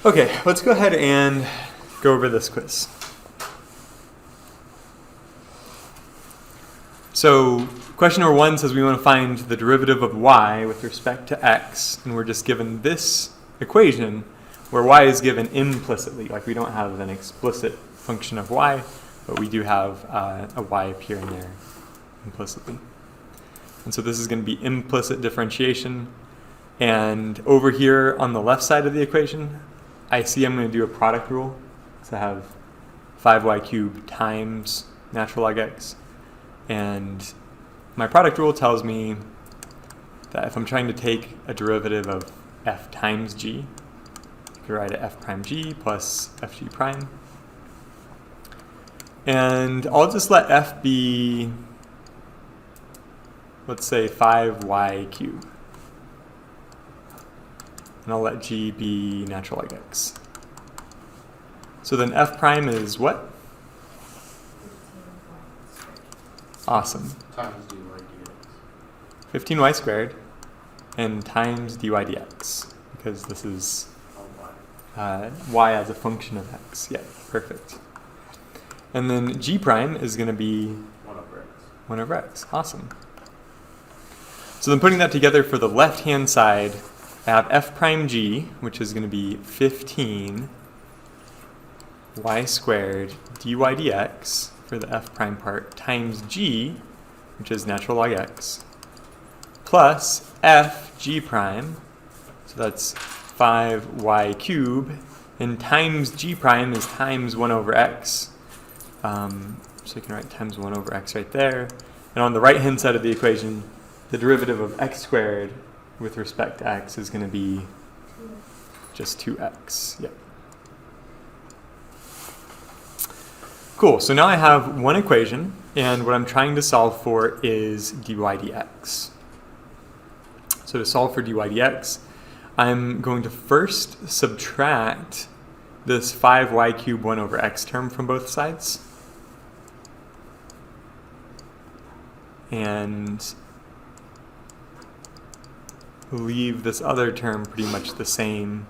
Okay, let's go ahead and go over this quiz. So question number 1 says we want to find the derivative of y with respect to x, and we're just given this equation where y is given implicitly, like we don't have an explicit function of y, but we do have a y appearing there implicitly. And so this is going to be implicit differentiation. And over here on the left side of the equation, I see I'm going to do a product rule. So I have 5y cubed times natural log x. And my product rule tells me that if I'm trying to take a derivative of f times g, I could write it f prime g plus fg prime. And I'll just let f be, let's say, 5y cubed. And I'll let g be natural log x. So then f prime is what? Awesome. Times dy dx. 15y squared and times dy dx, because this is y as a function of x. Yeah, perfect. And then g prime is going to be 1 over x. 1 over x. Awesome. So then putting that together for the left-hand side, I have f prime g, which is going to be 15 y squared dy dx for the f prime part, times g, which is natural log x, plus f g prime, so that's 5y cubed, and times g prime is times 1 over x. So you can write times 1 over x right there. And on the right-hand side of the equation, the derivative of x squared with respect to x is going to be just 2x. Yep. Cool. So now I have one equation, and what I'm trying to solve for is dy dx. So to solve for dy dx, I'm going to first subtract this 5y cubed 1 over x term from both sides. And leave this other term pretty much the same.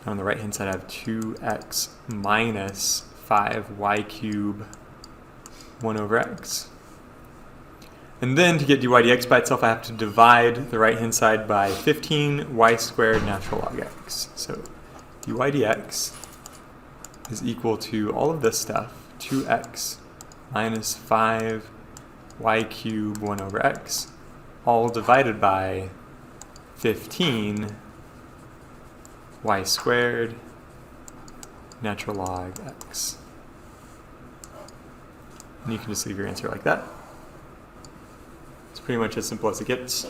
On the right hand side I have 2x minus 5y cubed 1 over x. And then to get dy dx by itself, I have to divide the right hand side by 15y squared natural log x. So dy dx is equal to all of this stuff, 2x minus 5y cubed 1 over x, all divided by 15 y squared natural log x. And you can just leave your answer like that. It's pretty much as simple as it gets.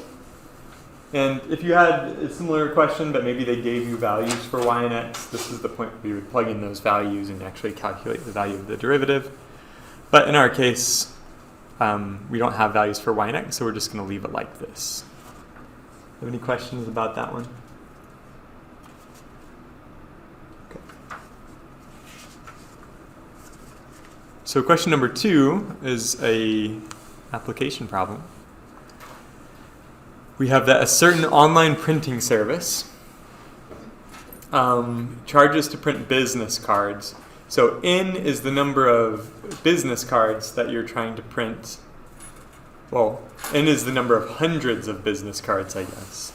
And if you had a similar question, but maybe they gave you values for y and x, this is the point where you would plug in those values and actually calculate the value of the derivative. But in our case, we don't have values for y and x, so we're just going to leave it like this. Have any questions about that one? Okay. So question number 2 is a application problem. We have that a certain online printing service charges to print business cards. So n is the number of business cards that you're trying to print. Well, n is the number of hundreds of business cards, I guess.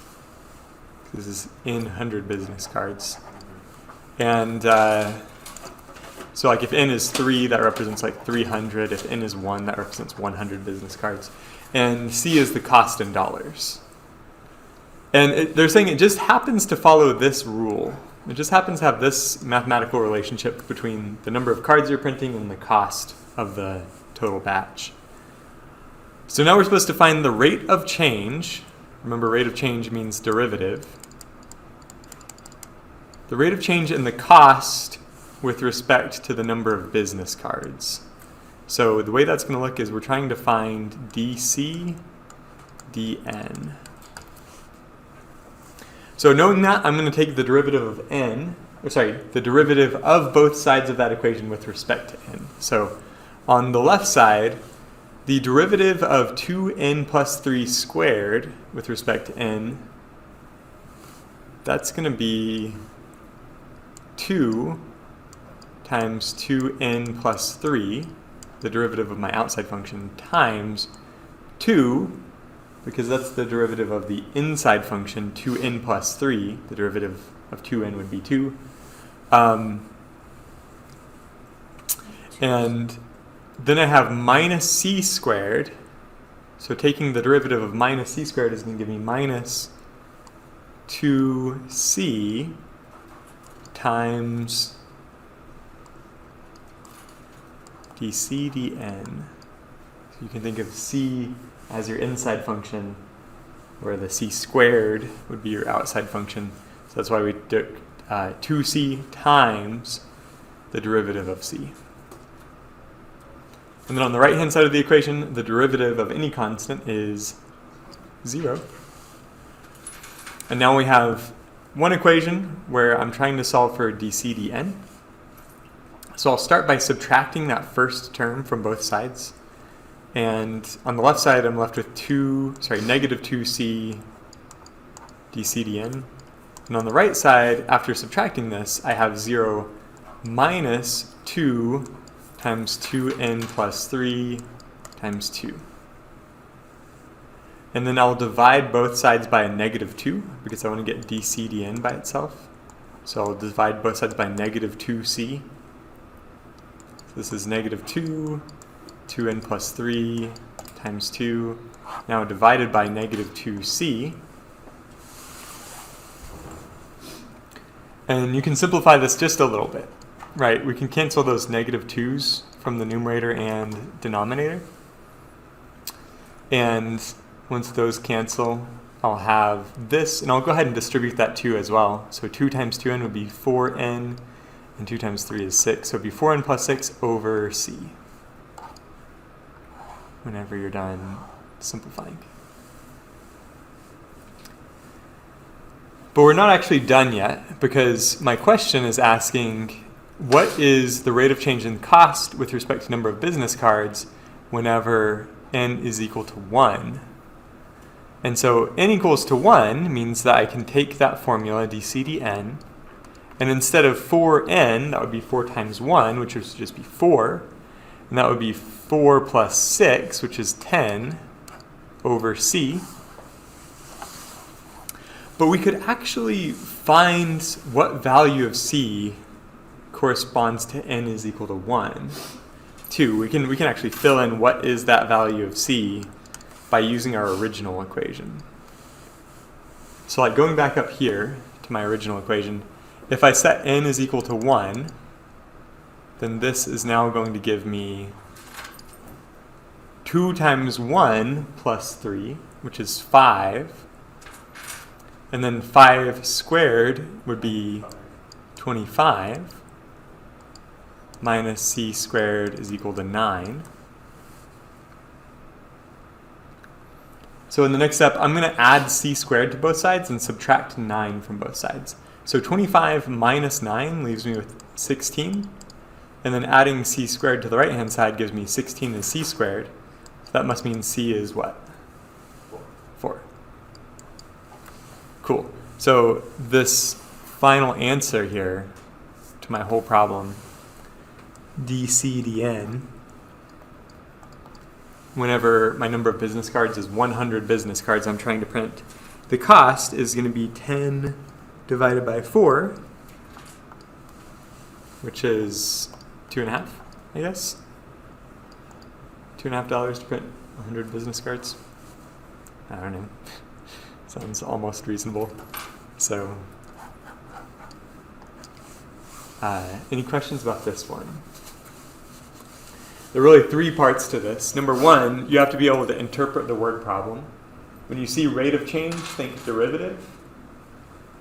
This is n 100 business cards. And so like if n is 3, that represents like 300. If n is 1, that represents 100 business cards. And c is the cost in dollars. And they're saying it just happens to follow this rule. It just happens to have this mathematical relationship between the number of cards you're printing and the cost of the total batch. So now we're supposed to find the rate of change. Remember, rate of change means derivative. The rate of change in the cost with respect to the number of business cards. So the way that's going to look is we're trying to find dc dn. So knowing that, I'm going to take the derivative of n, the derivative of both sides of that equation with respect to n. So on the left side, the derivative of 2n plus 3 squared with respect to n that's going to be 2 times 2n plus 3, the derivative of my outside function, times 2, because that's the derivative of the inside function, 2n plus 3, the derivative of 2n would be 2. And then I have minus c squared. So taking the derivative of minus c squared is going to give me minus 2c times dc dn. So you can think of c as your inside function, where the c squared would be your outside function. So that's why we took 2c times the derivative of c. And then on the right-hand side of the equation, the derivative of any constant is 0. And now we have one equation where I'm trying to solve for dc dn. So I'll start by subtracting that first term from both sides. And on the left side, I'm left with negative 2c dc dn. And on the right side, after subtracting this, I have 0 minus 2 times 2n plus 3 times 2. And then I'll divide both sides by a negative 2 because I want to get dc dn by itself. So I'll divide both sides by negative 2c. So this is negative 2, 2n plus 3 times 2. Now divided by negative 2c. And you can simplify this just a little bit. Right, we can cancel those negative 2's from the numerator and denominator. And once those cancel, I'll have this, and I'll go ahead and distribute that 2 as well. So 2 times 2n would be 4n, and 2 times 3 is 6. So it would be 4n plus 6 over c, whenever you're done simplifying. But we're not actually done yet, because my question is asking, what is the rate of change in cost with respect to number of business cards whenever n is equal to 1? And so n equals to 1 means that I can take that formula, dc dn, and instead of 4n, that would be 4 times 1, which would just be 4, and that would be 4 plus 6, which is 10, over c. But we could actually find what value of c corresponds to n is equal to 1. 2. We can actually fill in what is that value of c by using our original equation. So like going back up here to my original equation, if I set n is equal to 1, then this is now going to give me 2 times 1 plus 3, which is 5. And then 5 squared would be 25. Minus c squared is equal to 9. So in the next step, I'm going to add c squared to both sides and subtract 9 from both sides. So 25 minus 9 leaves me with 16. And then adding c squared to the right-hand side gives me 16 is c squared. So that must mean c is what? 4. Cool. So this final answer here to my whole problem, dc dn, whenever my number of business cards is 100 business cards I'm trying to print, the cost is going to be 10 divided by 4, which is 2.5, I guess. $2.50 to print 100 business cards. I don't know. Sounds almost reasonable. So, any questions about this one? There are really 3 parts to this. Number 1, you have to be able to interpret the word problem. When you see rate of change, think derivative.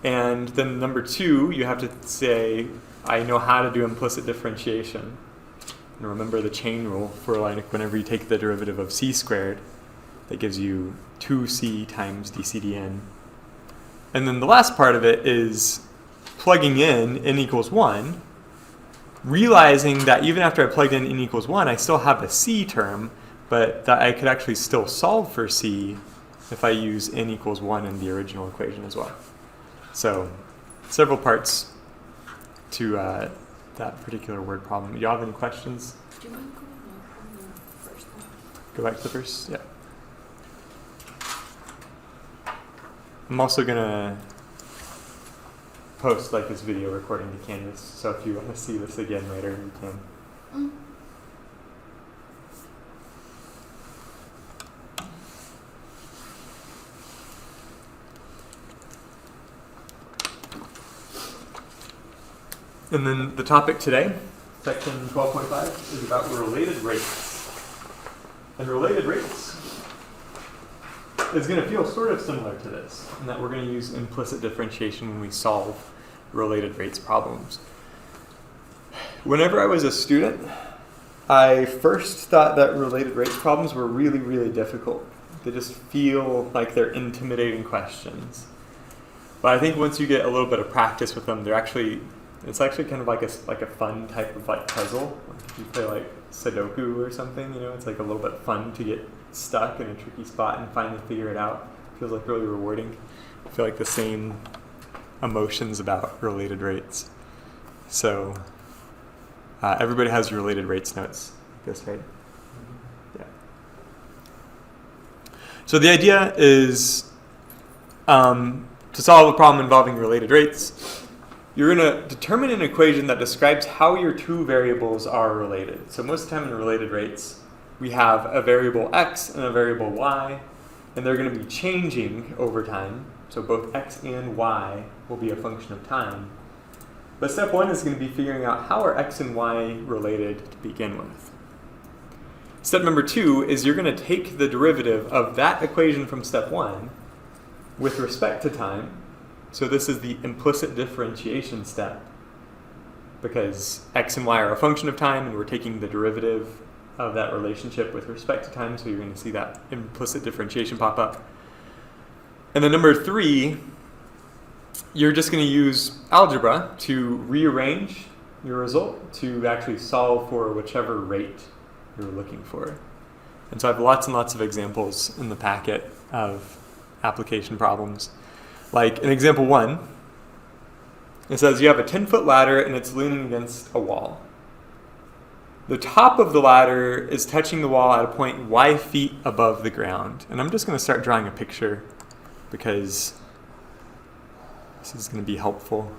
And then number 2, you have to say, I know how to do implicit differentiation. And remember the chain rule for like whenever you take the derivative of c squared, that gives you 2c times dc dn. And then the last part of it is plugging in n equals 1, realizing that even after I plugged in n equals 1, I still have a c term, but that I could actually still solve for c if I use n equals 1 in the original equation as well. So several parts to that particular word problem. Y'all have any questions? Do you mind going on the first one? Go back to the first? Yeah. I'm also going to post like this video recording to Canvas, so if you want to see this again later, you can. And then the topic today, section 12.5, is about related rates. And related rates is going to feel sort of similar to this, in that we're going to use implicit differentiation when we solve related rates problems. Whenever I was a student, I first thought that related rates problems were really, really difficult. They just feel like they're intimidating questions. But I think once you get a little bit of practice with them, it's actually kind of like a fun type of like puzzle. Like if you play like Sudoku or something, it's like a little bit fun to get stuck in a tricky spot and finally figure it out. It feels like really rewarding. I feel like the same emotions about related rates. So everybody has related rates notes like this, right? Yeah. So the idea is to solve a problem involving related rates, you're going to determine an equation that describes how your two variables are related. So most of the time in related rates, we have a variable x and a variable y, and they're going to be changing over time. So both x and y will be a function of time. But step one is going to be figuring out how are x and y related to begin with. Step number two is you're going to take the derivative of that equation from step one with respect to time. So this is the implicit differentiation step, because x and y are a function of time, and we're taking the derivative of that relationship with respect to time, so you're going to see that implicit differentiation pop up. And then number three, you're just going to use algebra to rearrange your result to actually solve for whichever rate you're looking for. And so I have lots and lots of examples in the packet of application problems. Like in example 1, it says you have a 10-foot ladder and it's leaning against a wall. The top of the ladder is touching the wall at a point y feet above the ground. And I'm just going to start drawing a picture because this is going to be helpful.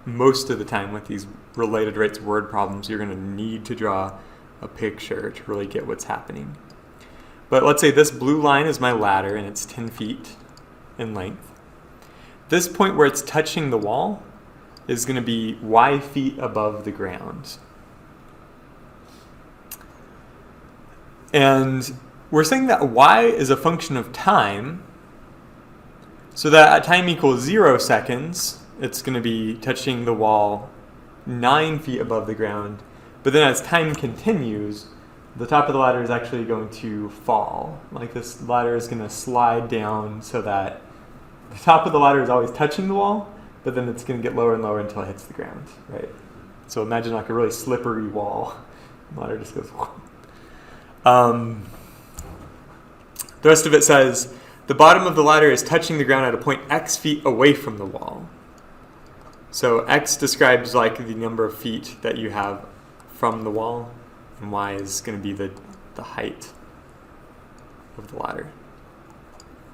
Most of the time with these related rates word problems, you're going to need to draw a picture to really get what's happening. But let's say this blue line is my ladder and it's 10 feet in length. This point where it's touching the wall is going to be y feet above the ground. And we're saying that y is a function of time, so that at time equals 0 seconds, it's going to be touching the wall 9 feet above the ground. But then as time continues, the top of the ladder is actually going to fall. Like this ladder is going to slide down so that the top of the ladder is always touching the wall, but then it's going to get lower and lower until it hits the ground, right? So imagine like a really slippery wall. The ladder just goes. The rest of it says the bottom of the ladder is touching the ground at a point x feet away from the wall. So x describes like the number of feet that you have from the wall, and y is going to be the height of the ladder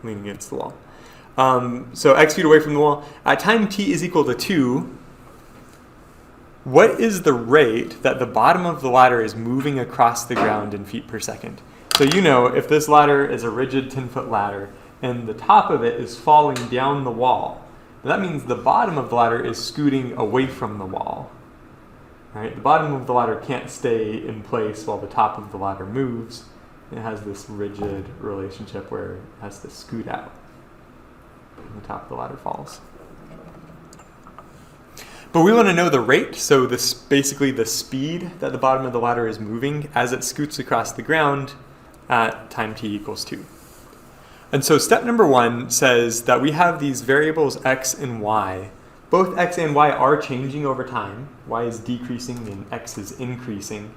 leaning against the wall. So x feet away from the wall. At time t is equal to 2, what is the rate that the bottom of the ladder is moving across the ground in feet per second? So if this ladder is a rigid 10-foot ladder and the top of it is falling down the wall, that means the bottom of the ladder is scooting away from the wall. Right? The bottom of the ladder can't stay in place while the top of the ladder moves. It has this rigid relationship where it has to scoot out when the top of the ladder falls. But we want to know the rate, so this basically the speed that the bottom of the ladder is moving as it scoots across the ground at time t equals 2. And so step number 1 says that we have these variables x and y. Both x and y are changing over time. Y is decreasing and x is increasing.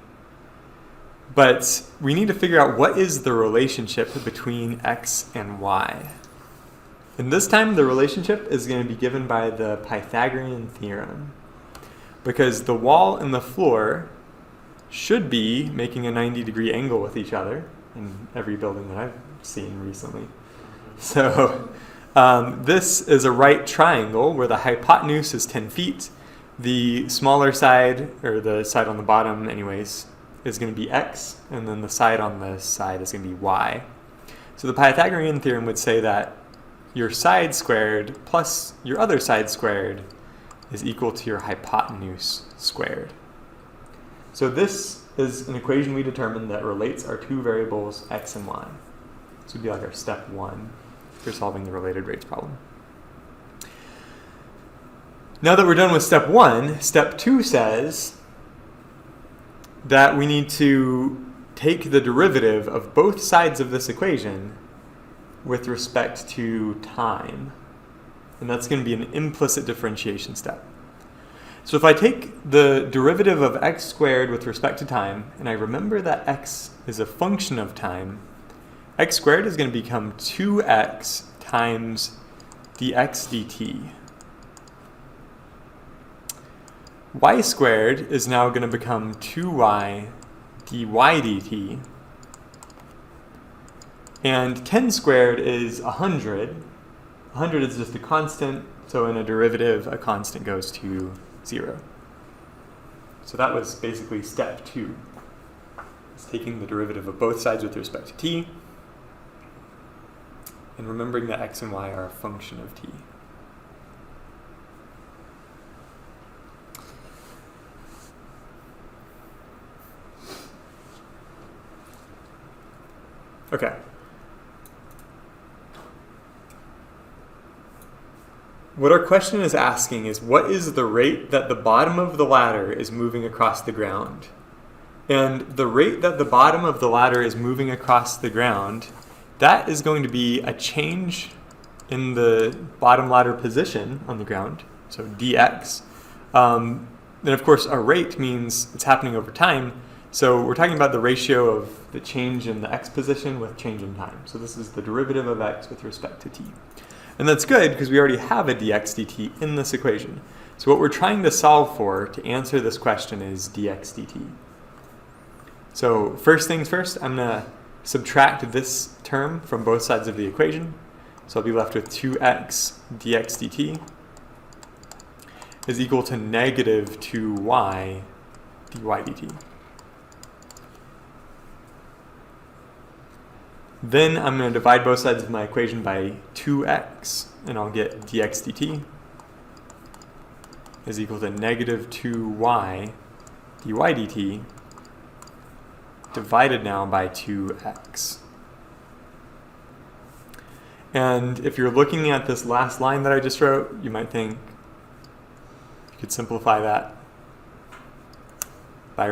But we need to figure out what is the relationship between x and y. And this time the relationship is going to be given by the Pythagorean Theorem, because the wall and the floor should be making a 90-degree angle with each other in every building that I've seen recently. So this is a right triangle where the hypotenuse is 10 feet. The smaller side, or the side on the bottom anyways, is going to be x, and then the side on the side is going to be y. So the Pythagorean theorem would say that your side squared plus your other side squared is equal to your hypotenuse squared. So this is an equation we determined that relates our two variables x and y. This would be like our step 1 for solving the related rates problem. Now that we're done with step 1, step 2 says that we need to take the derivative of both sides of this equation with respect to time. And that's going to be an implicit differentiation step. So if I take the derivative of x squared with respect to time, and I remember that x is a function of time, x squared is going to become 2x times dx dt. Y squared is now going to become 2y dy dt. And 10 squared is 100. 100 is just a constant, so in a derivative, a constant goes to 0. So that was basically step 2. It's taking the derivative of both sides with respect to t, and remembering that x and y are a function of t. Okay. What our question is asking is, what is the rate that the bottom of the ladder is moving across the ground? And the rate that the bottom of the ladder is moving across the ground, that is going to be a change in the bottom ladder position on the ground, so dx. And of course, a rate means it's happening over time. So we're talking about the ratio of the change in the x position with change in time. So this is the derivative of x with respect to t. And that's good because we already have a dx dt in this equation. So what we're trying to solve for to answer this question is dx dt. So first things first, I'm going to subtract this term from both sides of the equation. So I'll be left with 2x dx dt is equal to negative 2y dy dt. Then I'm going to divide both sides of my equation by 2x, and I'll get dx dt is equal to negative 2y dy dt divided now by 2x. And if you're looking at this last line that I just wrote, you might think you could simplify that by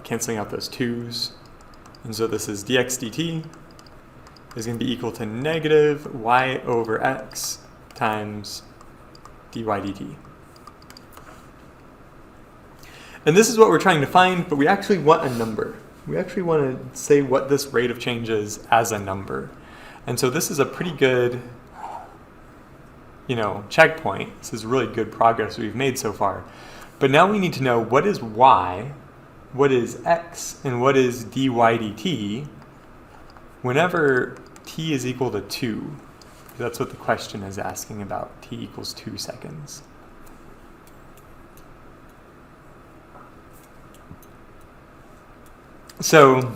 canceling out those 2's. And so this is dx dt is going to be equal to negative y over x times dy dt. And this is what we're trying to find, but we actually want a number. We actually want to say what this rate of change is as a number. And so this is a pretty good, checkpoint. This is really good progress we've made so far. But now we need to know what is y, what is x, and what is dy dt whenever t is equal to 2. That's what the question is asking about, t equals 2 seconds. So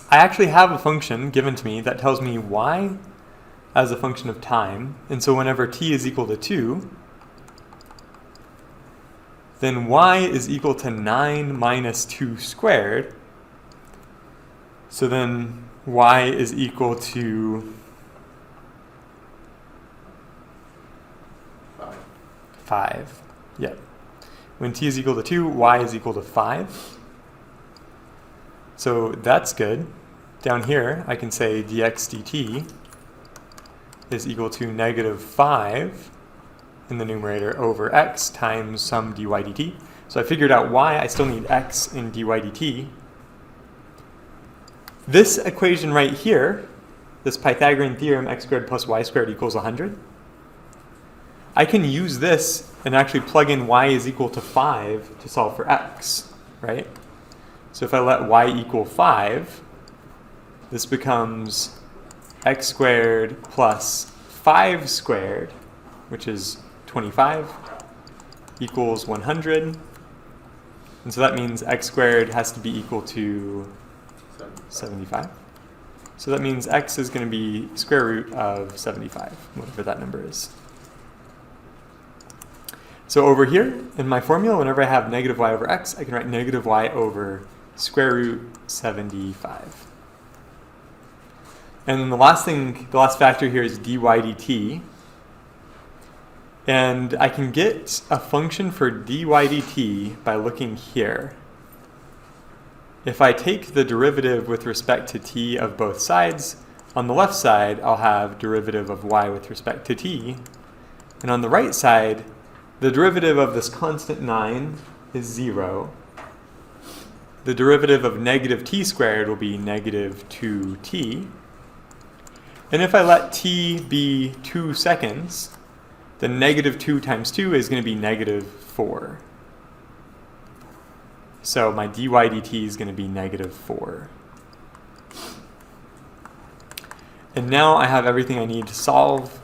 I actually have a function given to me that tells me y as a function of time. And so whenever t is equal to 2, then y is equal to 9 minus 2 squared. So then y is equal to 5. Yeah. When t is equal to 2, y is equal to 5. So that's good. Down here, I can say dx dt is equal to negative 5 in the numerator over x times some dy dt. So I figured out y. I still need x in dy dt. This equation right here this Pythagorean theorem, x squared plus y squared equals 100, I can use this and actually plug in y is equal to 5 to solve for x, right? So if I let y equal 5, this becomes x squared plus 5 squared, which is 25, equals 100. And so that means x squared has to be equal to 75. So that means x is going to be square root of 75, whatever that number is. So over here in my formula, whenever I have negative y over x, I can write negative y over square root 75. And then the last factor here is dy dt. And I can get a function for dy dt by looking here. If I take the derivative with respect to t of both sides, on the left side, I'll have derivative of y with respect to t. And on the right side, the derivative of this constant 9 is 0. The derivative of negative t squared will be negative 2t. And if I let t be 2 seconds, then negative 2 times 2 is going to be negative 4. So my dy dt is going to be negative 4. And now I have everything I need to solve.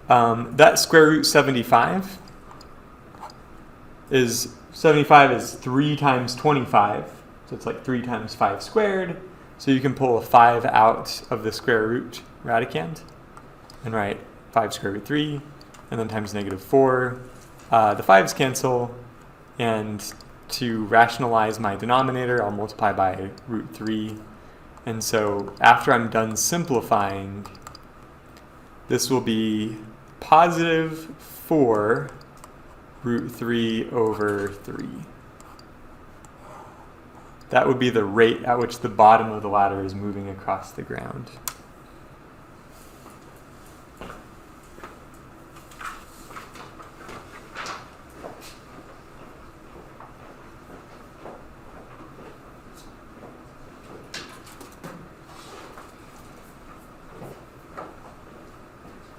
That square root 75 is 3 times 25. So it's like 3 times 5 squared. So you can pull a 5 out of the square root radicand and write 5 square root 3, and then times negative 4. The 5's cancel, and to rationalize my denominator, I'll multiply by root 3. And so after I'm done simplifying, this will be positive 4 root 3 over 3. That would be the rate at which the bottom of the ladder is moving across the ground.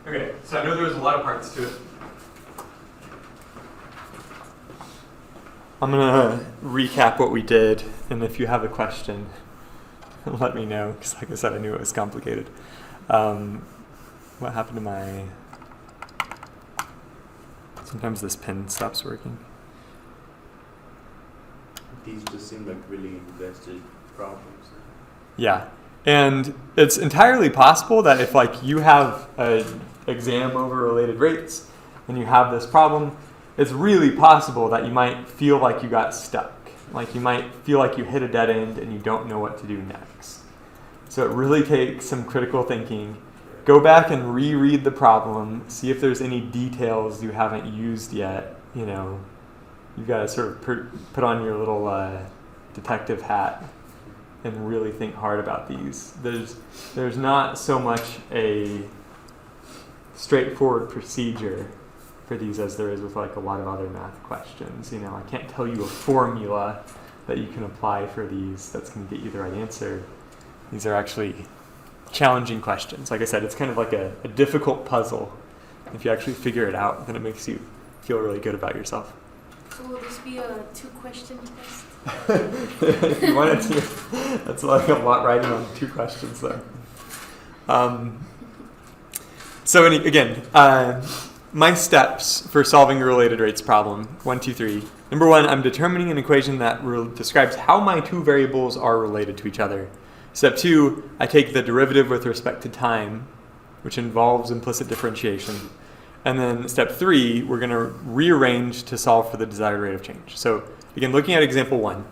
Okay, so I know there's a lot of parts to it. I'm going to recap what we did, and if you have a question, let me know, because like I said, I knew it was complicated. What happened to my... Sometimes this pen stops working. These just seem like really invested problems. Yeah, and it's entirely possible that if like you have an exam over related rates and you have this problem, it's really possible that you might feel like you got stuck. Like you might feel like you hit a dead end and you don't know what to do next. So it really takes some critical thinking. Go back and reread the problem, see if there's any details you haven't used yet. You know, you've got to sort of put on your little detective hat and really think hard about these. There's not so much a straightforward procedure for these as there is with like a lot of other math questions. You know, I can't tell you a formula that you can apply for these that's going to get you the right answer. These are actually challenging questions. Like I said, it's kind of like a difficult puzzle. If you actually figure it out, then it makes you feel really good about yourself. So will this be a 2-question test? If you wanted to, that's like a lot riding on 2 questions though. My steps for solving a related rates problem, 1, 2, 3. Number 1, I'm determining an equation that describes how my 2 variables are related to each other. Step 2, I take the derivative with respect to time, which involves implicit differentiation. And then step 3, we're going to rearrange to solve for the desired rate of change. So again, looking at example 1.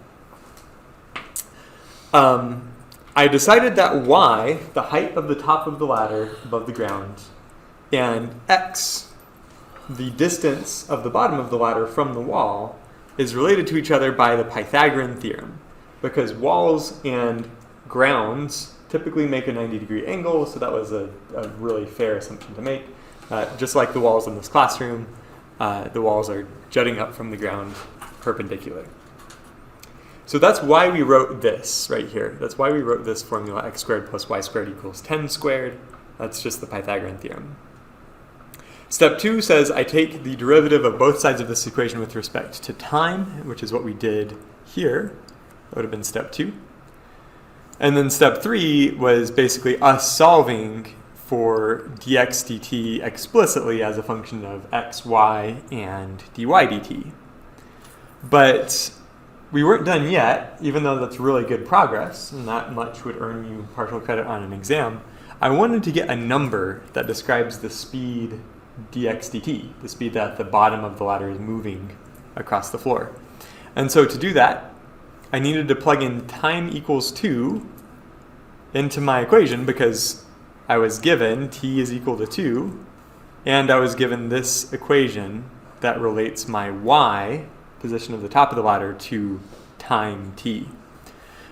I decided that y, the height of the top of the ladder above the ground, and x, the distance of the bottom of the ladder from the wall, is related to each other by the Pythagorean Theorem. Because walls and grounds typically make a 90-degree angle, so that was a really fair assumption to make. Just like the walls in this classroom, the walls are jutting up from the ground perpendicular. So that's why we wrote this right here. That's why we wrote this formula, x squared plus y squared equals 10 squared. That's just the Pythagorean theorem. Step 2 says I take the derivative of both sides of this equation with respect to time, which is what we did here. That would have been step 2. And then step 3 was basically us solving for dx dt explicitly as a function of x, y, and dy dt. But we weren't done yet, even though that's really good progress, and that much would earn you partial credit on an exam. I wanted to get a number that describes the speed dx dt, the speed that the bottom of the ladder is moving across the floor. And so to do that, I needed to plug in time equals 2 into my equation because I was given t is equal to 2, and I was given this equation that relates my y, position of the top of the ladder, to time t.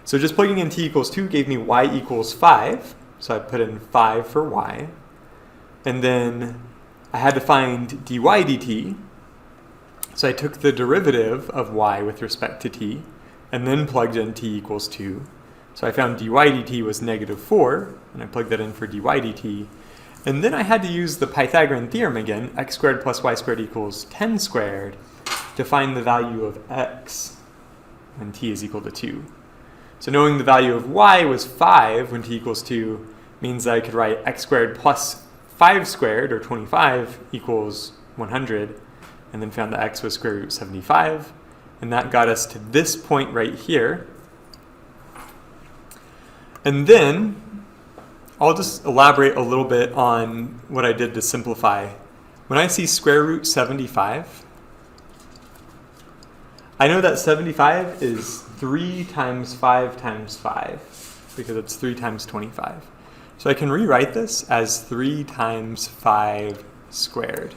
So just plugging in t equals 2 gave me y equals 5, so I put in 5 for y, and then I had to find dy dt, so I took the derivative of y with respect to t, and then plugged in t equals 2. So I found dy dt was negative 4, and I plugged that in for dy dt. And then I had to use the Pythagorean theorem again, x squared plus y squared equals 10 squared, to find the value of x when t is equal to 2. So knowing the value of y was 5 when t equals 2 means that I could write x squared plus 5 squared, or 25, equals 100, and then found that x was square root 75. And that got us to this point right here. And then I'll just elaborate a little bit on what I did to simplify. When I see square root 75, I know that 75 is 3 times 5 times 5, because it's 3 times 25. So I can rewrite this as 3 times 5 squared.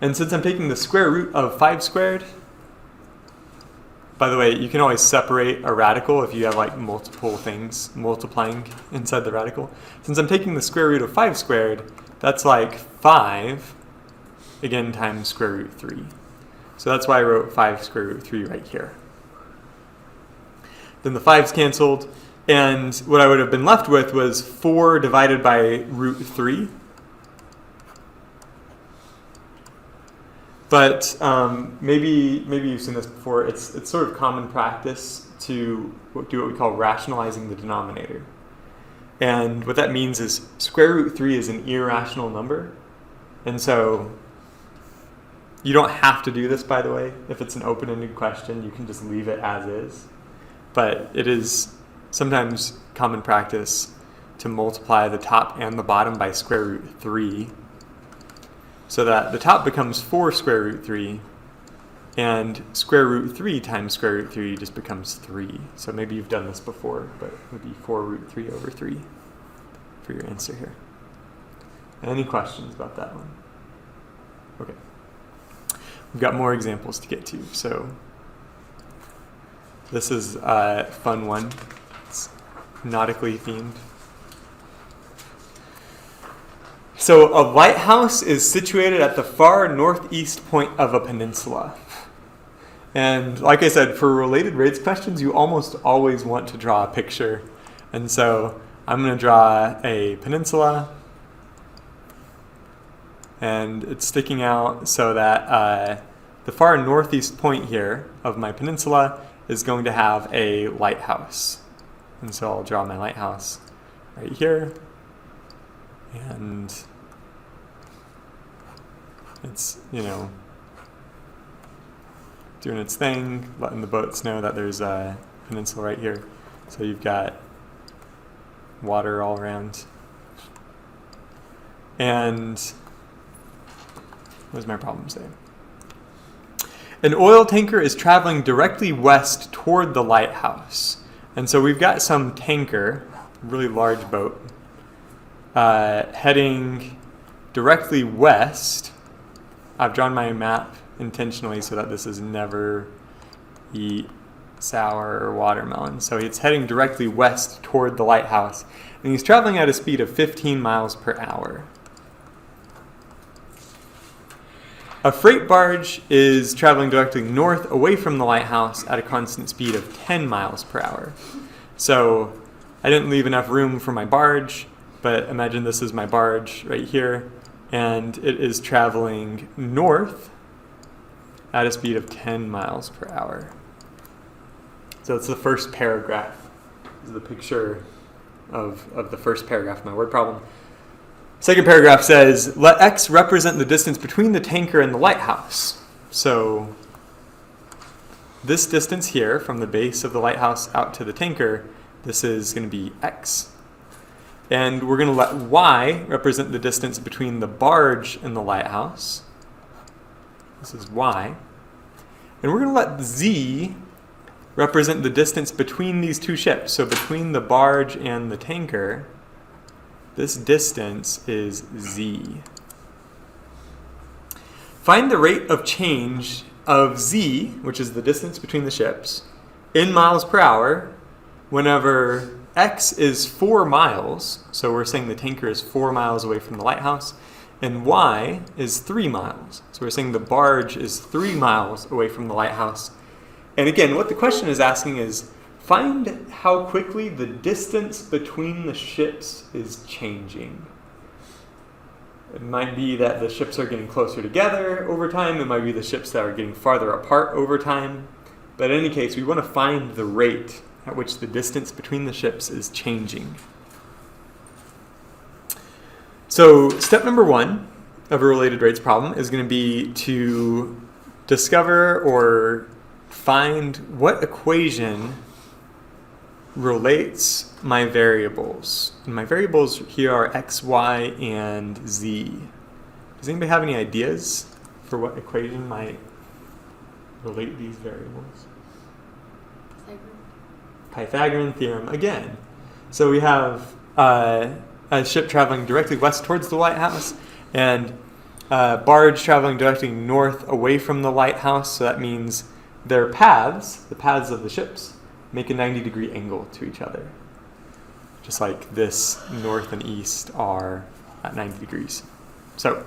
And since I'm taking the square root of 5 squared, by the way, you can always separate a radical if you have like multiple things multiplying inside the radical. Since I'm taking the square root of 5 squared, that's like 5, again, times square root 3. So that's why I wrote 5 square root 3 right here. Then the 5's canceled, and what I would have been left with was 4 divided by root 3. But maybe you've seen this before. It's sort of common practice to do what we call rationalizing the denominator. And what that means is square root 3 is an irrational number. And so you don't have to do this, by the way. If it's an open-ended question, you can just leave it as is. But it is sometimes common practice to multiply the top and the bottom by square root 3, so that the top becomes 4 square root 3, and square root 3 times square root 3 just becomes 3. So maybe you've done this before, but it would be 4 root 3 over 3 for your answer here. Any questions about that one? Okay. We've got more examples to get to. So this is a fun one. It's nautically themed. So a lighthouse is situated at the far northeast point of a peninsula. And like I said, for related rates questions, you almost always want to draw a picture. And so I'm going to draw a peninsula. And it's sticking out so that the far northeast point here of my peninsula is going to have a lighthouse. And so I'll draw my lighthouse right here. And it's, doing its thing, letting the boats know that there's a peninsula right here. So you've got water all around. And what does my problem say? An oil tanker is traveling directly west toward the lighthouse. And so we've got some tanker, really large boat, heading directly west. I've drawn my map intentionally so that this is never eat sour or watermelon. So it's heading directly west toward the lighthouse. And he's traveling at a speed of 15 miles per hour. A freight barge is traveling directly north away from the lighthouse at a constant speed of 10 miles per hour. So I didn't leave enough room for my barge, but imagine this is my barge right here, and it is traveling north at a speed of 10 miles per hour. So it's the first paragraph. This is the picture of the first paragraph of my word problem. Second paragraph says, let x represent the distance between the tanker and the lighthouse. So this distance here from the base of the lighthouse out to the tanker, this is going to be x. And we're going to let y represent the distance between the barge and the lighthouse. This is y. And we're going to let z represent the distance between these two ships. So between the barge and the tanker, this distance is z. Find the rate of change of z, which is the distance between the ships, in miles per hour whenever x is 4 miles. So we're saying the tanker is 4 miles away from the lighthouse, and y is 3 miles. So we're saying the barge is 3 miles away from the lighthouse. And again, what the question is asking is, find how quickly the distance between the ships is changing. It might be that the ships are getting closer together over time. It might be the ships that are getting farther apart over time. But in any case, we want to find the rate at which the distance between the ships is changing. So step number 1 of a related rates problem is going to be to discover or find what equation relates my variables. And my variables here are x, y, and z. Does anybody have any ideas for what equation might relate these variables? Pythagorean Theorem again. So we have a ship traveling directly west towards the lighthouse, and a barge traveling directly north away from the lighthouse. So that means their paths, the paths of the ships, make a 90-degree angle to each other. Just like this north and east are at 90 degrees. So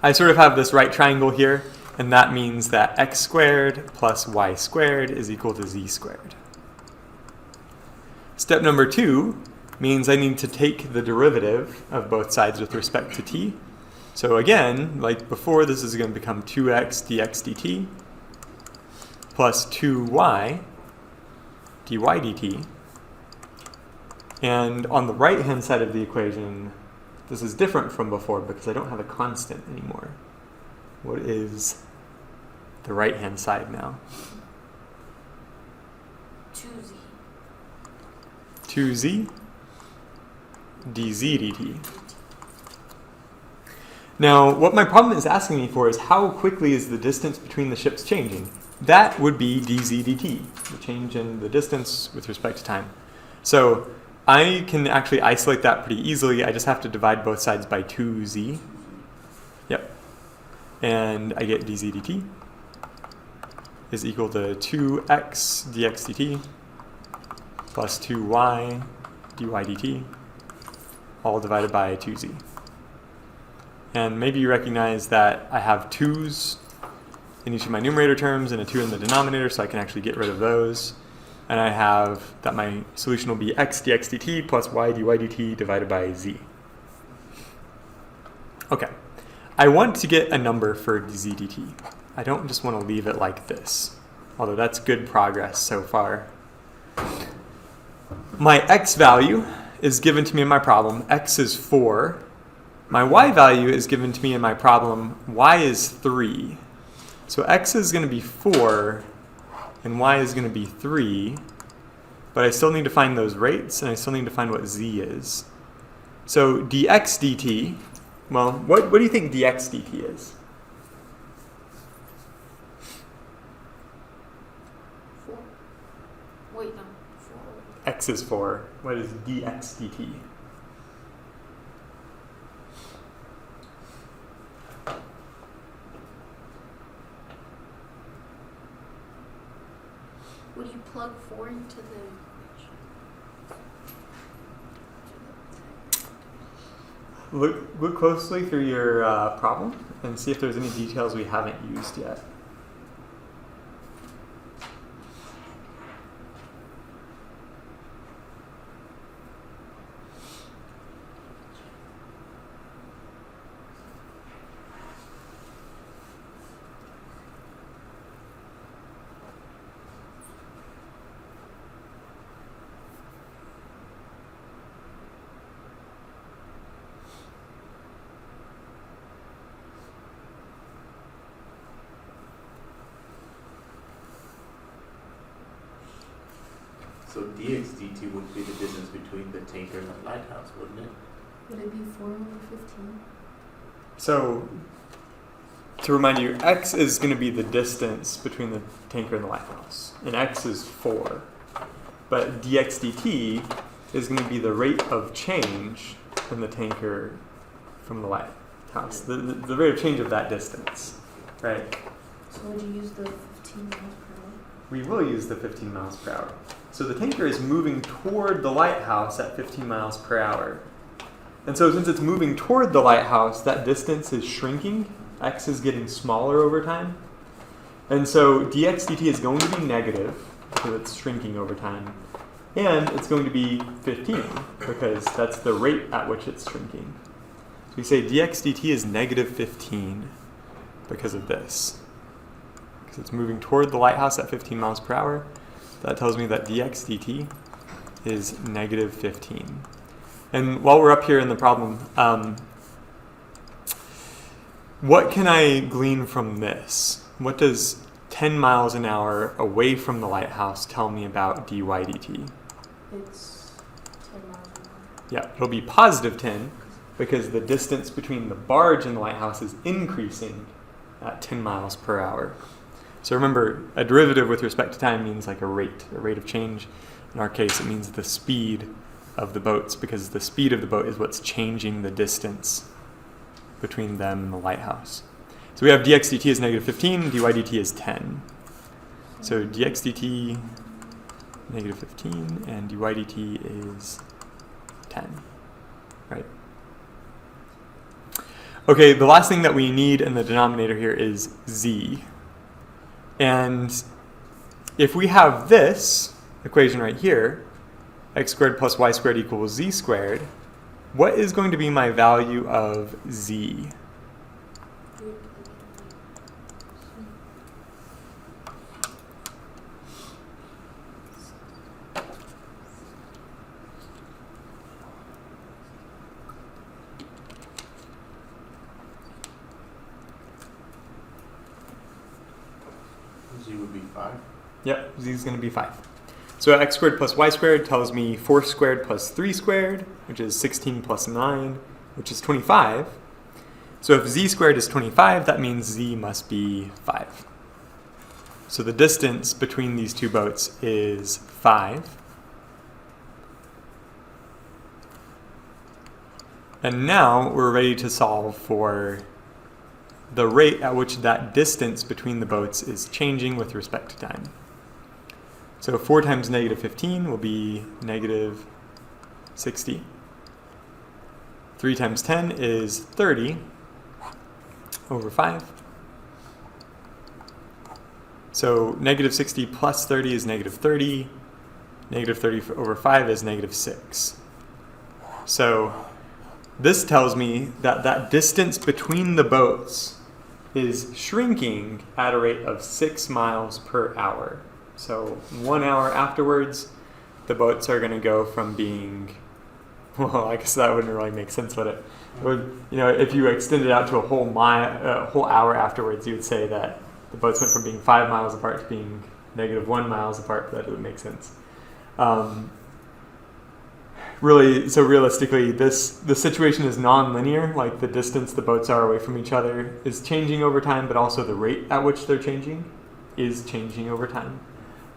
I sort of have this right triangle here, and that means that x squared plus y squared is equal to z squared. Step number 2 means I need to take the derivative of both sides with respect to t. So again, like before, this is going to become 2x dx dt plus 2y dy dt. And on the right-hand side of the equation, this is different from before because I don't have a constant anymore. What is the right-hand side now? 2z. 2z dz dt. Now, what my problem is asking me for is how quickly is the distance between the ships changing? That would be dz dt, the change in the distance with respect to time. So I can actually isolate that pretty easily. I just have to divide both sides by 2z. Yep. And I get dz dt is equal to 2x dx dt plus 2y dy dt, all divided by 2z. And maybe you recognize that I have 2's in each of my numerator terms and a 2 in the denominator, so I can actually get rid of those. And I have that my solution will be x dx dt plus y dy dt divided by z. Okay, I want to get a number for dz dt. I don't just want to leave it like this, although that's good progress so far. My x value is given to me in my problem. X is 4. My y value is given to me in my problem. Y is 3. So x is going to be 4 and y is going to be 3, but I still need to find those rates and I still need to find what z is. So dx dt, well, what do you think dx dt is? 4. Wait, no. 4. X is 4. What is dx dt? Would you plug 4 into the equation? look closely through your problem and see if there's any details we haven't used yet. So dx dt would be the distance between the tanker and the lighthouse, wouldn't it? Would it be 4 over 15? So, to remind you, x is going to be the distance between the tanker and the lighthouse, and x is 4. But dx dt is going to be the rate of change in the tanker from the lighthouse, the rate of change of that distance, right? So would you use the 15 miles per hour? We will use the 15 miles per hour. So the tanker is moving toward the lighthouse at 15 miles per hour. And so since it's moving toward the lighthouse, that distance is shrinking. X is getting smaller over time. And so dx dt is going to be negative because it's shrinking over time. And it's going to be 15 because that's the rate at which it's shrinking. So we say dx dt is negative 15 because of this. Because it's moving toward the lighthouse at 15 miles per hour. That tells me that dx dt is negative 15. And while we're up here in the problem, what can I glean from this? What does 10 miles an hour away from the lighthouse tell me about dy dt? It's 10 miles an hour. Yeah, it'll be positive 10 because the distance between the barge and the lighthouse is increasing at 10 miles per hour. So remember, a derivative with respect to time means like a rate of change. In our case, it means the speed of the boats because the speed of the boat is what's changing the distance between them and the lighthouse. So we have dx dt is negative 15, dy dt is 10. So dx dt negative 15 and dy dt is 10, right? Okay, the last thing that we need in the denominator here is z. And if we have this equation right here, x squared plus y squared equals z squared, what is going to be my value of z? Z would be 5. Yep, z is going to be 5. So x squared plus y squared tells me 4 squared plus 3 squared, which is 16 plus 9, which is 25. So if z squared is 25, that means z must be 5. So the distance between these two boats is 5. And now we're ready to solve for the rate at which that distance between the boats is changing with respect to time. So 4 times negative 15 will be negative 60. 3 times 10 is 30 over 5. So negative 60 plus 30 is negative 30. Negative 30 over 5 is negative 6. So this tells me that that distance between the boats is shrinking at a rate of 6 miles per hour. So 1 hour afterwards, the boats are going to go from being, well, I guess that wouldn't really make sense, would it? If you extended it out to a whole hour afterwards, you would say that the boats went from being 5 miles apart to being negative 1 miles apart, but that doesn't make sense. Realistically, the situation is non-linear, like the distance the boats are away from each other is changing over time, but also the rate at which they're changing is changing over time.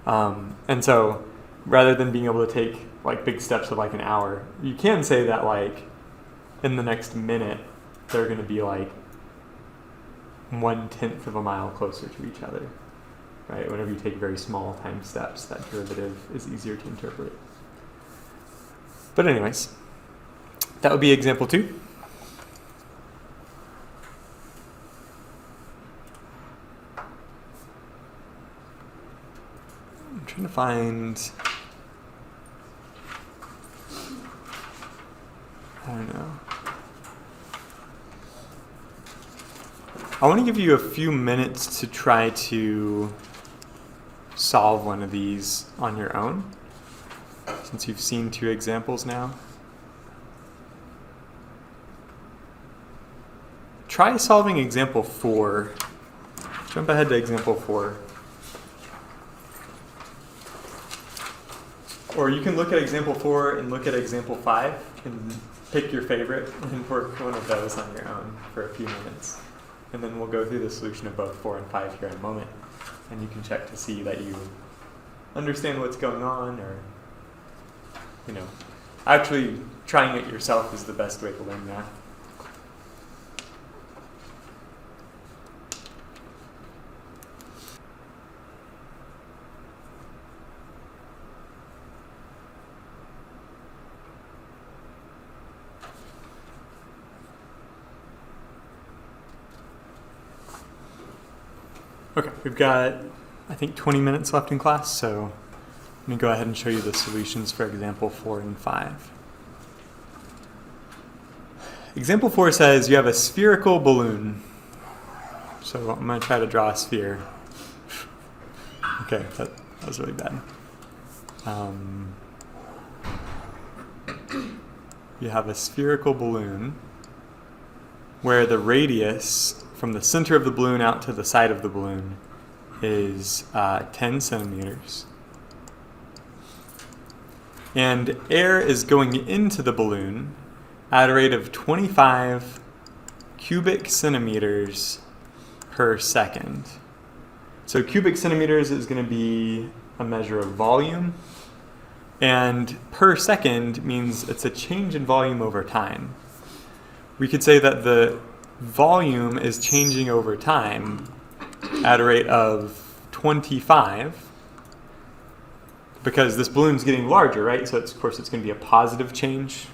And so rather than being able to take like big steps of like an hour, you can say that like in the next minute, they're going to be like 1/10 of a mile closer to each other, right? Whenever you take very small time steps, that derivative is easier to interpret. But anyways, that would be example 2. trying to find, I don't know. I want to give you a few minutes to try to solve one of these on your own, since you've seen 2 examples now. Try solving example 4. Jump ahead to example 4. Or you can look at example 4 and look at example 5 and pick your favorite and work one of those on your own for a few minutes. And then we'll go through the solution of both 4 and 5 here in a moment. And you can check to see that you understand what's going on, or, actually trying it yourself is the best way to learn math. Okay, we've got, I think, 20 minutes left in class, so let me go ahead and show you the solutions for example 4 and 5. Example 4 says you have a spherical balloon. So I'm going to try to draw a sphere. Okay, that was really bad. You have a spherical balloon where the radius from the center of the balloon out to the side of the balloon is 10 centimeters. And air is going into the balloon at a rate of 25 cubic centimeters per second. So cubic centimeters is going to be a measure of volume, and per second means it's a change in volume over time. We could say that the volume is changing over time at a rate of 25 because this balloon's getting larger, right? So of course it's going to be a positive change,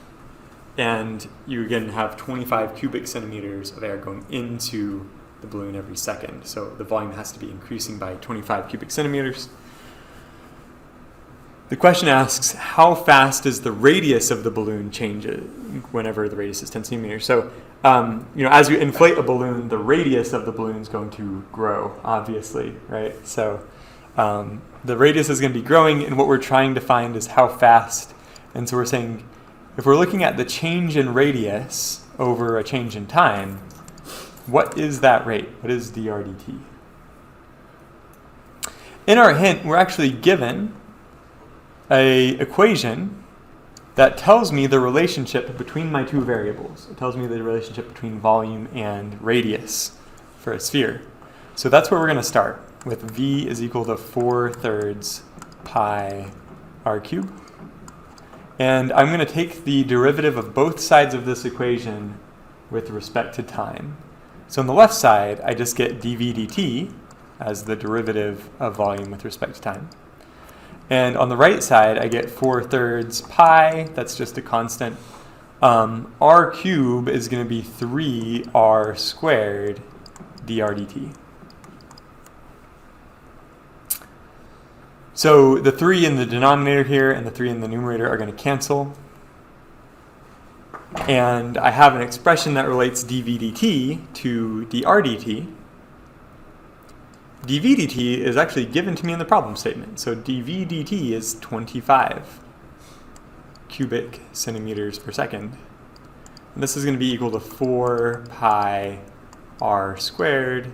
and you're going to have 25 cubic centimeters of air going into the balloon every second. So the volume has to be increasing by 25 cubic centimeters. The question asks, how fast is the radius of the balloon change whenever the radius is 10 centimeters? So, as you inflate a balloon, the radius of the balloon is going to grow, obviously, right? So the radius is going to be growing, and what we're trying to find is how fast. And so we're saying, if we're looking at the change in radius over a change in time, what is that rate? What is dr dt? In our hint, we're actually given an equation that tells me the relationship between my 2 variables. It tells me the relationship between volume and radius for a sphere. So that's where we're going to start, with v is equal to 4/3 pi r cubed. And I'm going to take the derivative of both sides of this equation with respect to time. So on the left side, I just get dv dt as the derivative of volume with respect to time. And on the right side, I get 4/3 pi, that's just a constant. R cubed is going to be 3r squared dr dt. So the 3 in the denominator here and the 3 in the numerator are going to cancel. And I have an expression that relates dv dt to dr dt. dv dt is actually given to me in the problem statement. So dv dt is 25 cubic centimeters per second. And this is going to be equal to 4 pi r squared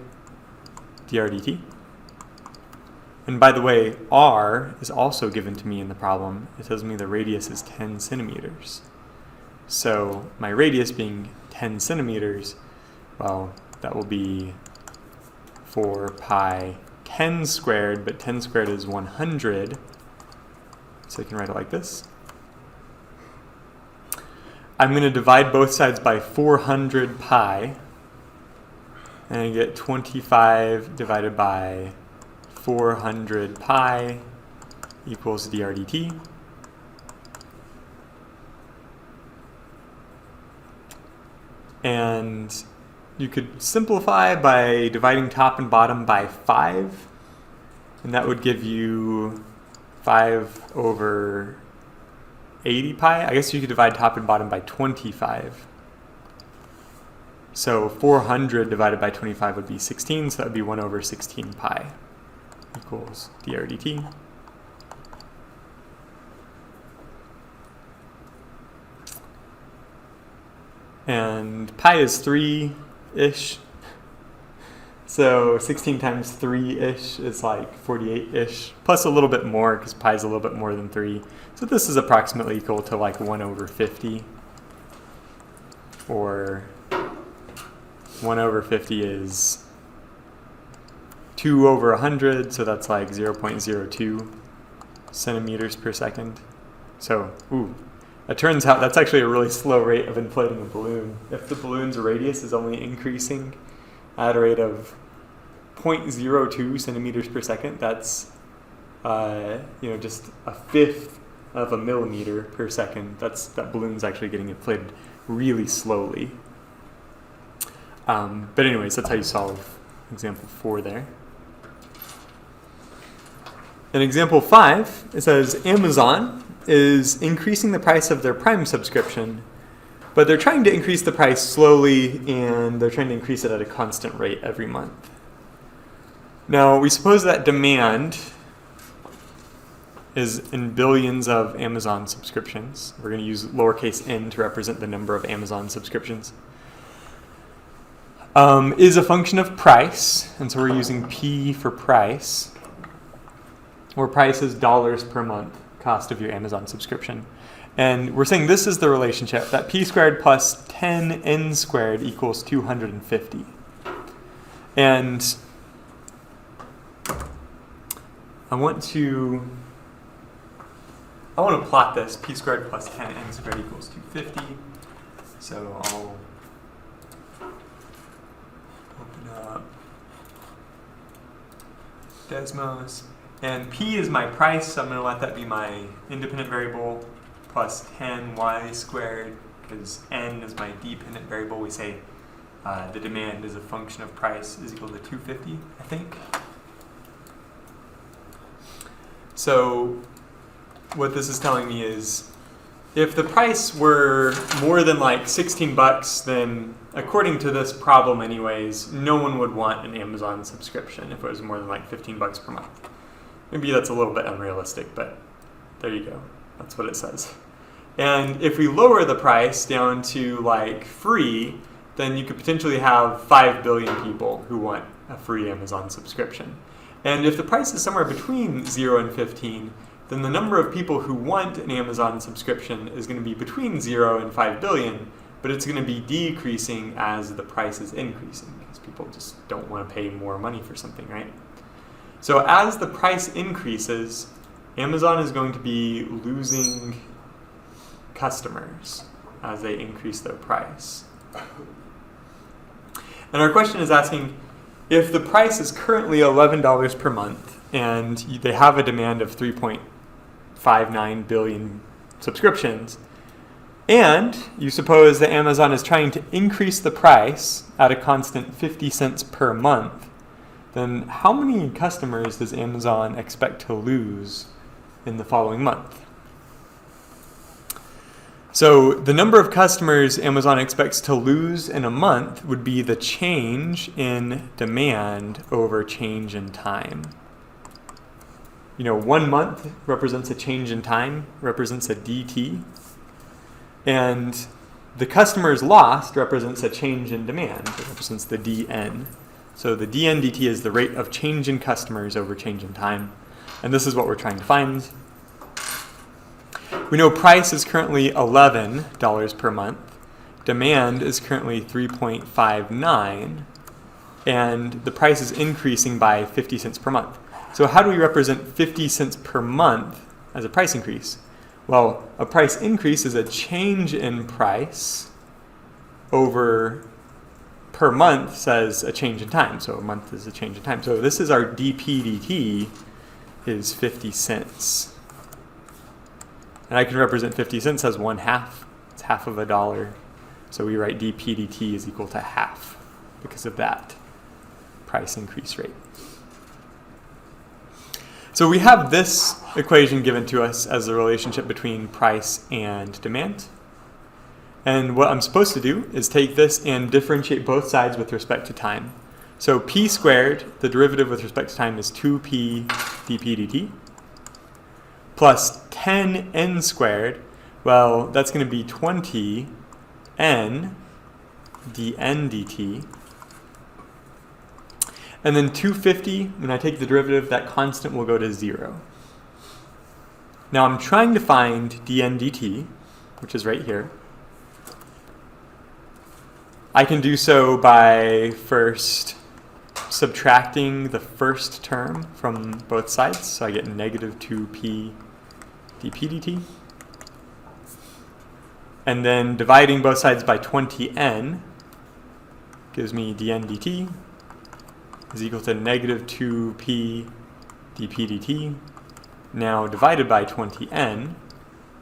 dr dt. And by the way, r is also given to me in the problem. It tells me the radius is 10 centimeters. So my radius being 10 centimeters, well, that will be 4 pi 10 squared, but 10 squared is 100. So I can write it like this. I'm going to divide both sides by 400 pi, and I get 25 divided by 400 pi equals dr dt. And you could simplify by dividing top and bottom by 5, and that would give you 5 over 80 pi. I guess you could divide top and bottom by 25. So 400 divided by 25 would be 16, so that would be 1 over 16 pi equals dr dt. And pi is 3-ish. So 16 times 3-ish is like 48-ish, plus a little bit more because pi is a little bit more than 3. So this is approximately equal to like 1 over 50. Or 1 over 50 is 2 over 100, so that's like 0.02 centimeters per second. So, it turns out that's actually a really slow rate of inflating a balloon. If the balloon's radius is only increasing at a rate of 0.02 centimeters per second, that's just a fifth of a millimeter per second. That balloon's actually getting inflated really slowly. But anyways, that's how you solve example 4 there. In example 5, it says Amazon is increasing the price of their Prime subscription, but they're trying to increase the price slowly, and they're trying to increase it at a constant rate every month. Now, we suppose that demand is in billions of Amazon subscriptions. We're going to use lowercase n to represent the number of Amazon subscriptions. Is a function of price, and so we're using P for price, where price is dollars per month, cost of your Amazon subscription. And we're saying this is the relationship, that P squared plus 10n squared equals 250. And I want to plot this, P squared plus 10n squared equals 250. So I'll open up Desmos. And P is my price, so I'm going to let that be my independent variable, plus 10y squared, because n is my dependent variable. We say the demand is a function of price is equal to 250, I think. So what this is telling me is if the price were more than like 16 bucks, then according to this problem anyways, no one would want an Amazon subscription if it was more than like 15 bucks per month. Maybe that's a little bit unrealistic, but there you go. That's what it says. And if we lower the price down to like free, then you could potentially have 5 billion people who want a free Amazon subscription. And if the price is somewhere between 0 and 15, then the number of people who want an Amazon subscription is going to be between 0 and 5 billion, but it's going to be decreasing as the price is increasing, because people just don't want to pay more money for something, right? So as the price increases, Amazon is going to be losing customers as they increase their price. And our question is asking, if the price is currently $11 per month and they have a demand of 3.59 billion subscriptions, and you suppose that Amazon is trying to increase the price at a constant 50 cents per month, then how many customers does Amazon expect to lose in the following month? So the number of customers Amazon expects to lose in a month would be the change in demand over change in time. 1 month represents a change in time, represents a dt, and the customers lost represents a change in demand, it represents the dn. So the dn dt is the rate of change in customers over change in time. And this is what we're trying to find. We know price is currently $11 per month. Demand is currently 3.59. And the price is increasing by 50 cents per month. So how do we represent 50 cents per month as a price increase? Well, a price increase is a change in price over per month says a change in time. So a month is a change in time. So this is our dp dt is 50 cents. And I can represent 50 cents as 1/2. It's half of a dollar. So we write dp dt is equal to half because of that price increase rate. So we have this equation given to us as the relationship between price and demand. And what I'm supposed to do is take this and differentiate both sides with respect to time. So p squared, the derivative with respect to time is 2p dp dt, plus 10n squared, well, that's going to be 20n dn dt. And then 250, when I take the derivative, that constant will go to 0. Now I'm trying to find dn dt, which is right here. I can do so by first subtracting the first term from both sides, so I get negative 2p dp dt. And then dividing both sides by 20n gives me dn dt is equal to negative 2p dp dt, now divided by 20n.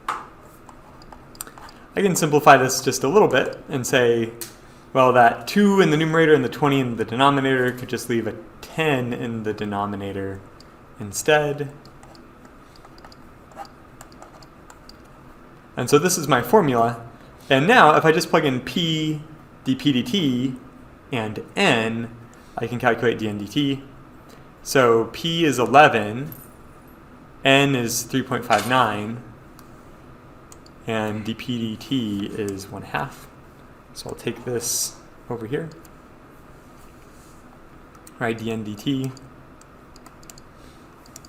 I can simplify this just a little bit and say, well, that 2 in the numerator and the 20 in the denominator could just leave a 10 in the denominator instead. And so this is my formula. And now if I just plug in p dp dt and n, I can calculate dn dt. So p is 11, n is 3.59, and dp dt is 1/2. So I'll take this over here. Right, dn dt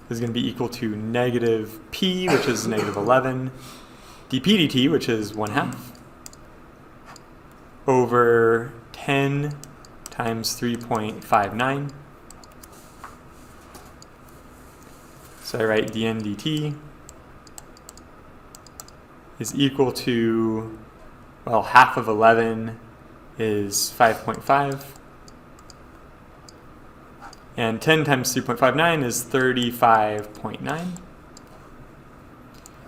is going to be equal to negative p, which is negative 11, dp dt, which is 1/2, over 10 times 3.59. So I write dn dt is equal to, well, half of 11 is 5.5. And 10 times 3.59 is 35.9.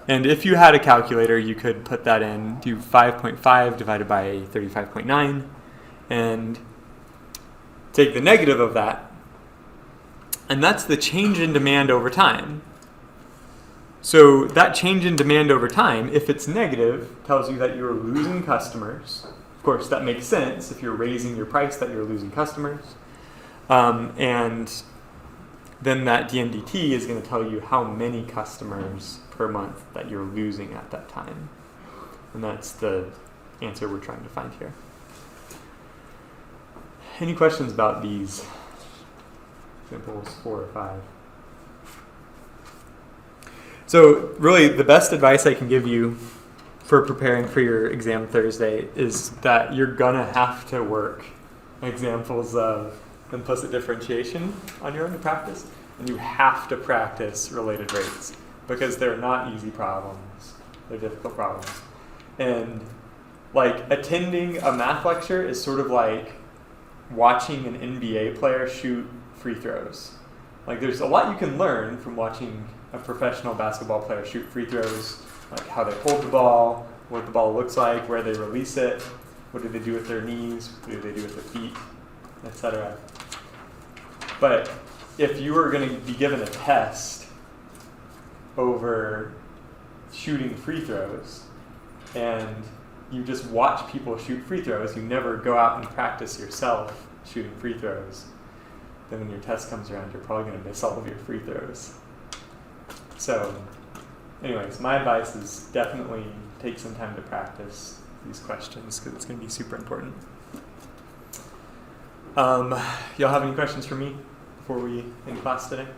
And if you had a calculator, you could put that in, do 5.5 divided by 35.9, and take the negative of that. And that's the change in demand over time. So that change in demand over time, if it's negative, tells you that you're losing customers. Of course, that makes sense if you're raising your price, that you're losing customers. And then that dn dt is going to tell you how many customers per month that you're losing at that time. And that's the answer we're trying to find here. Any questions about these examples 4 or 5? So really the best advice I can give you for preparing for your exam Thursday is that you're gonna have to work examples of implicit differentiation on your own to practice, and you have to practice related rates because they're not easy problems, they're difficult problems. And like attending a math lecture is sort of like watching an NBA player shoot free throws. Like there's a lot you can learn from watching a professional basketball player shoot free throws, like how they hold the ball, what the ball looks like, where they release it, what do they do with their knees, what do they do with their feet, etc. But if you were going to be given a test over shooting free throws and you just watch people shoot free throws, you never go out and practice yourself shooting free throws, then when your test comes around, you're probably going to miss all of your free throws. So anyways, my advice is definitely take some time to practice these questions because it's going to be super important. Y'all have any questions for me before we end class today?